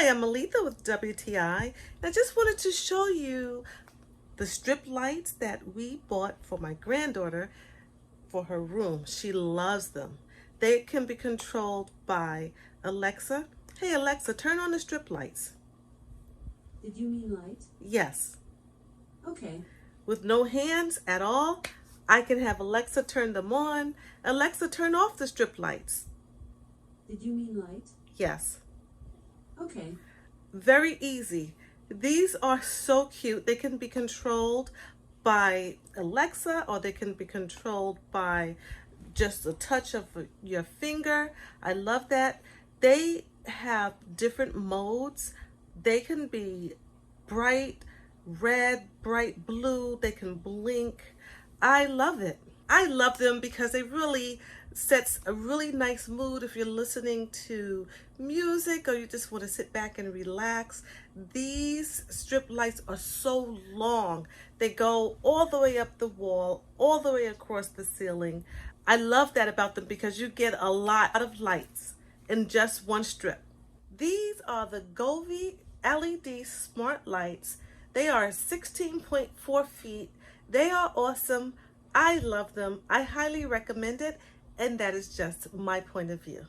Hi, I'm Aletha with WTI, and I just wanted to show you the strip lights that we bought for my granddaughter for her room. She loves them. They can be controlled by Alexa. Hey Alexa, turn on the strip lights. Did you mean light? Yes. Okay. With no hands at all, I can have Alexa turn them on. Alexa, turn off the strip lights. Did you mean light? Yes. Okay. Very easy. These are so cute. They can be controlled by Alexa, or they can be controlled by just a touch of your finger. I love that. They have different modes. They can be bright red, bright blue. They can blink. I love it. I love them because they really sets a really nice mood if you're listening to music or you just want to sit back and relax. These strip lights are so long. They go all the way up the wall, all the way across the ceiling. I love that about them because you get a lot of lights in just one strip. These are the Govee LED smart lights. They are 16.4 feet. They are awesome. I love them. I highly recommend it, and that is just my point of view.